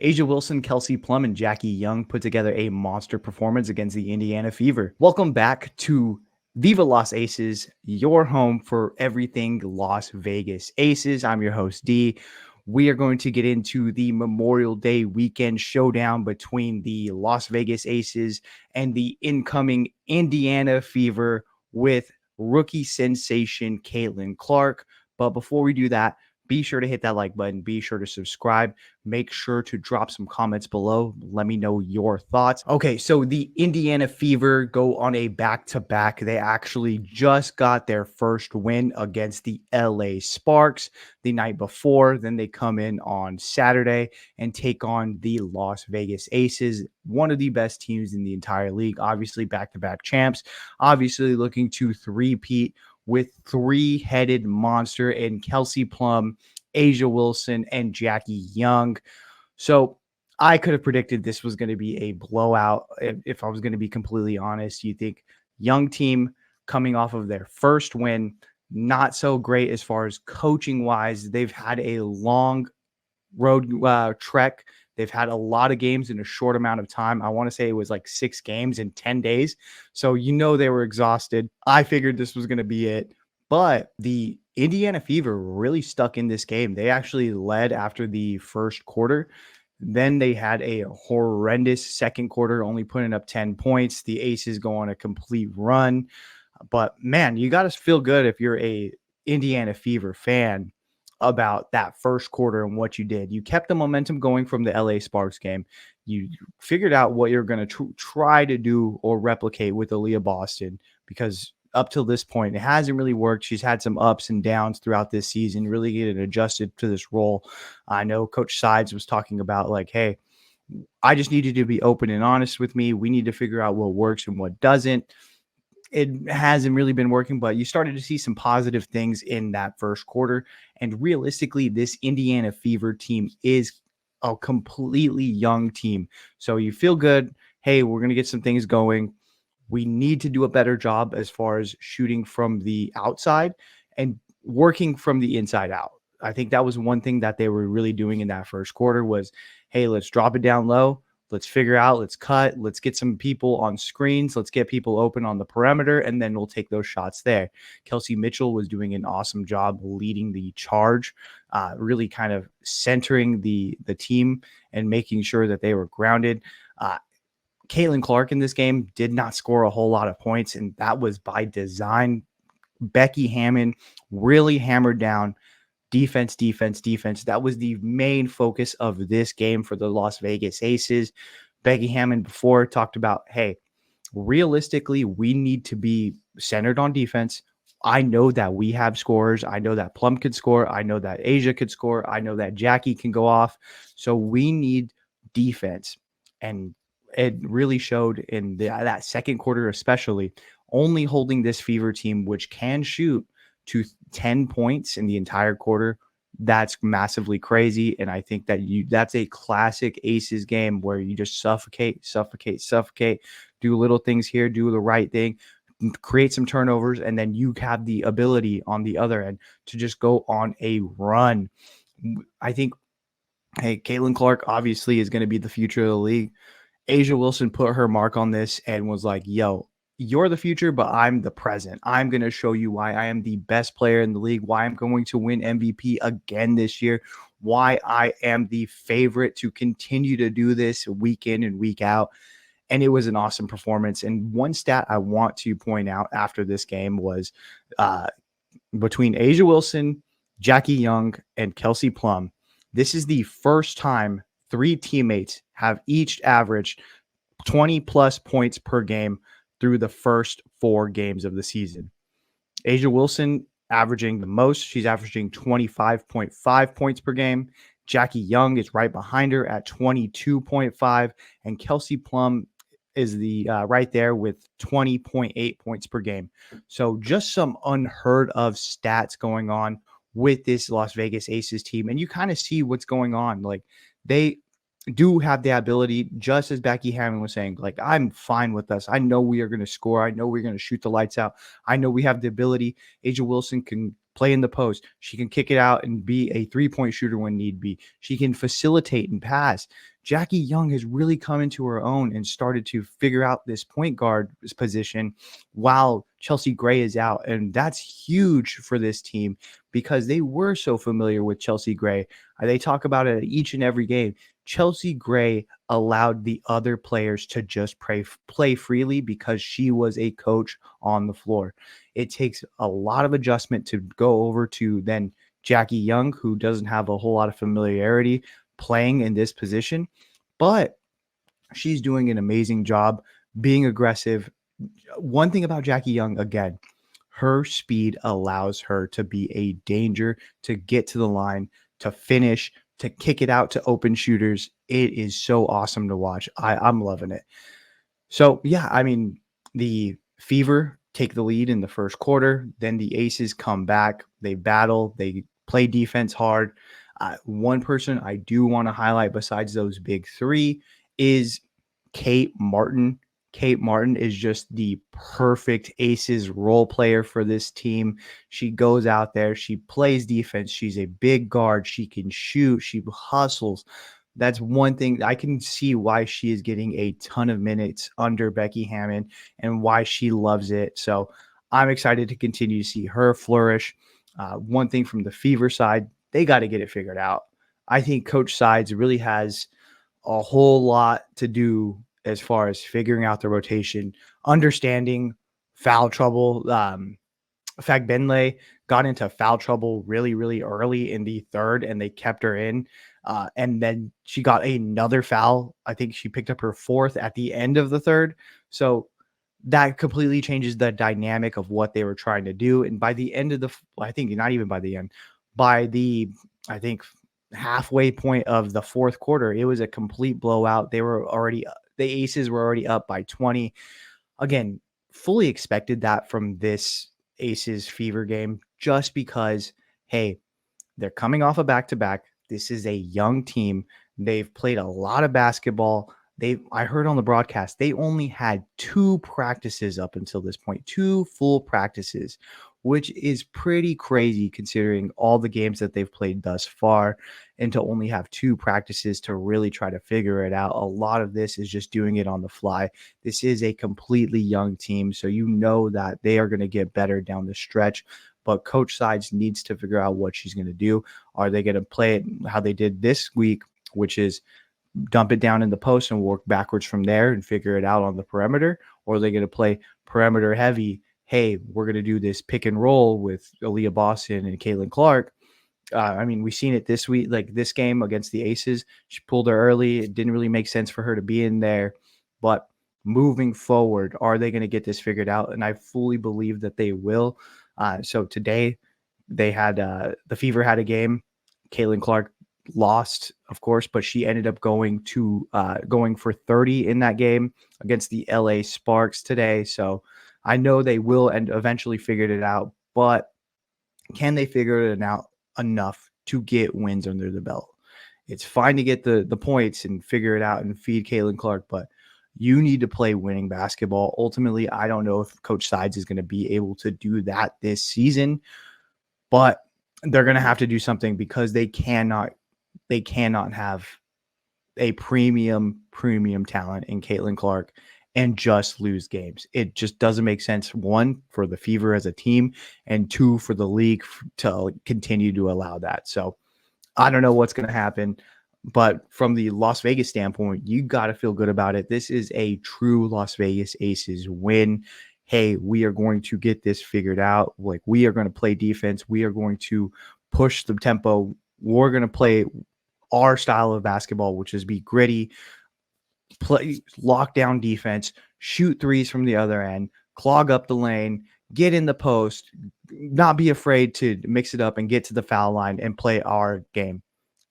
Asia Wilson, Kelsey Plum, and Jackie Young put together a monster performance against the Indiana Fever. Welcome back to Viva Las Aces, your home for everything Las Vegas Aces. I'm your host, D. We are going to get into the Memorial Day weekend showdown between the Las Vegas Aces and the incoming Indiana Fever with rookie sensation Caitlin Clark. But before we do that, be sure to hit that like button. Be sure to subscribe. Make sure to drop some comments below. Let me know your thoughts. Okay, so the Indiana Fever go on a back-to-back. They actually just got their first win against the LA Sparks the night before. Then they come in on Saturday and take on the Las Vegas Aces, one of the best teams in the entire league. Obviously, back-to-back champs. Obviously, looking to three-peat with three-headed monster in Kelsey Plum, Asia Wilson, and Jackie Young. So I could have predicted this was going to be a blowout. If I was going to be completely honest, you think young team coming off of their first win, not so great as far as coaching wise. They've had a long road trek. They've had a lot of games in a short amount of time. I want to say it was like 6 games in 10 days. So, they were exhausted. I figured this was going to be it. But the Indiana Fever really stuck in this game. They actually led after the first quarter. Then they had a horrendous second quarter, only putting up 10 points. The Aces go on a complete run. But man, you got to feel good if you're a Indiana Fever fan about that first quarter and what you did. You kept the momentum going from the LA Sparks game. You figured out what you're going to try to do or replicate with Aaliyah Boston, because up till this point, it hasn't really worked. She's had some ups and downs throughout this season, really getting adjusted to this role. I know Coach Sides was talking about like, hey, I just need you to be open and honest with me. We need to figure out what works and what doesn't. It hasn't really been working, but you started to see some positive things in that first quarter. And realistically, this Indiana Fever team is a completely young team. So you feel good. Hey, we're going to get some things going. We need to do a better job as far as shooting from the outside and working from the inside out. I think that was one thing that they were really doing in that first quarter was, hey, let's drop it down low. Let's figure out, let's cut, let's get some people on screens, let's get people open on the perimeter, and then we'll take those shots there. Kelsey Mitchell was doing an awesome job leading the charge, really kind of centering the team and making sure that they were grounded. Caitlin Clark in this game did not score a whole lot of points, and that was by design. Becky Hammond really hammered down defense. That was the main focus of this game for the Las Vegas Aces. Becky Hammond before talked about, hey, realistically, we need to be centered on defense. I know that we have scorers. I know that Plum could score. I know that Asia could score. I know that Jackie can go off. So we need defense. And it really showed in that second quarter, especially only holding this Fever team, which can shoot to 10 points in the entire quarter. That's massively crazy. And I think that that's a classic Aces game where you just suffocate, do little things here, do the right thing, create some turnovers, and then you have the ability on the other end to just go on a run. I think, hey, Caitlin Clark obviously is going to be the future of the league. Asia Wilson put her mark on this and was like, yo, you're the future, but I'm the present. I'm going to show you why I am the best player in the league, why I'm going to win MVP again this year, why I am the favorite to continue to do this week in and week out. And it was an awesome performance. And one stat I want to point out after this game was between Asia Wilson, Jackie Young, and Kelsey Plum, this is the first time 3 teammates have each averaged 20-plus points per game through the first 4 games of the season. Asia Wilson averaging the most. She's averaging 25.5 points per game. Jackie Young is right behind her at 22.5. And Kelsey Plum is the right there with 20.8 points per game. So just some unheard of stats going on with this Las Vegas Aces team. And you kind of see what's going on. Like, they do have the ability, just as Becky Hammond was saying, like, I'm fine with us. I know we are going to score. I know we're going to shoot the lights out. I know we have the ability. Asia Wilson can play in the post. She can kick it out and be a three-point shooter when need be. She can facilitate and pass. Jackie Young has really come into her own and started to figure out this point guard position while Chelsea Gray is out. And that's huge for this team because they were so familiar with Chelsea Gray. They talk about it each and every game. Chelsea Gray allowed the other players to just play freely because she was a coach on the floor. It takes a lot of adjustment to go over to then Jackie Young, who doesn't have a whole lot of familiarity playing in this position, but she's doing an amazing job being aggressive. One thing about Jackie Young, again, her speed allows her to be a danger, to get to the line, to finish, to kick it out to open shooters. It is so awesome to watch. I'm loving it. So, yeah, I mean, the Fever take the lead in the first quarter. Then the Aces come back. They battle. They play defense hard. One person I do want to highlight besides those big three is Kate Martin. Kate Martin is just the perfect Aces role player for this team. She goes out there. She plays defense. She's a big guard. She can shoot. She hustles. That's one thing I can see why she is getting a ton of minutes under Becky Hammond and why she loves it. So I'm excited to continue to see her flourish. One thing from the Fever side, they got to get it figured out. I think Coach Sides really has a whole lot to do as far as figuring out the rotation, understanding foul trouble. Fagbenle got into foul trouble really, really early in the third, and they kept her in. And then she got another foul. I think she picked up her fourth at the end of the third. So that completely changes the dynamic of what they were trying to do. And by the end of I think not even by the end, by the, I think, halfway point of the fourth quarter, it was a complete blowout. The Aces were already up by 20. Again, fully expected that from this Aces Fever game, just because, hey, they're coming off a back-to-back. This is a young team. They've played a lot of basketball. I heard on the broadcast, they only had 2 practices up until this point, 2 full practices, which is pretty crazy considering all the games that they've played thus far. And to only have 2 practices to really try to figure it out. A lot of this is just doing it on the fly. This is a completely young team, so you know that they are going to get better down the stretch. But Coach Sides needs to figure out what she's going to do. Are they going to play it how they did this week, which is dump it down in the post and work backwards from there and figure it out on the perimeter? Or are they going to play perimeter heavy? Hey, we're going to do this pick and roll with Aaliyah Boston and Caitlin Clark. I mean, we've seen it this week, like this game against the Aces. She pulled her early. It didn't really make sense for her to be in there. But moving forward, are they going to get this figured out? And I fully believe that they will. So today they had the Fever had a game. Caitlin Clark lost, of course, but she ended up going for 30 in that game against the LA Sparks today. So I know they will and eventually figured it out, but can they figure it out enough to get wins under the belt? It's fine to get the points and figure it out and feed Caitlin Clark, but you need to play winning basketball. Ultimately, I don't know if Coach Sides is going to be able to do that this season, but they're going to have to do something because they cannot have a premium talent in Caitlin Clark and just lose games. It just doesn't make sense. 1, for the Fever as a team, and 2, for the league to continue to allow that. So I don't know what's going to happen, but from the Las Vegas standpoint, you got to feel good about it. This is a true Las Vegas Aces win. Hey, we are going to get this figured out. Like, we are going to play defense. We are going to push the tempo. We're going to play our style of basketball, which is be gritty, play lockdown defense, shoot threes from the other end, clog up the lane, get in the post, not be afraid to mix it up and get to the foul line and play our game.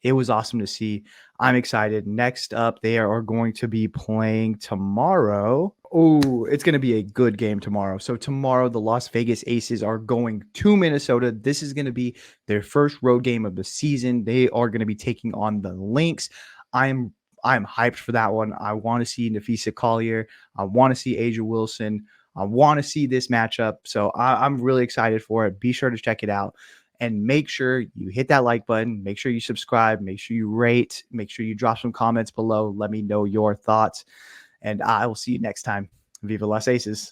It was awesome to see. I'm excited. Next up, they are going to be playing tomorrow. Oh, it's going to be a good game tomorrow. So tomorrow, the Las Vegas Aces are going to Minnesota. This is going to be their first road game of the season. They are going to be taking on the Lynx. I'm hyped for that one. I want to see Nafisa Collier. I want to see Asia Wilson. I want to see this matchup. So I'm really excited for it. Be sure to check it out. And make sure you hit that like button. Make sure you subscribe. Make sure you rate. Make sure you drop some comments below. Let me know your thoughts. And I will see you next time. Viva Las Aces.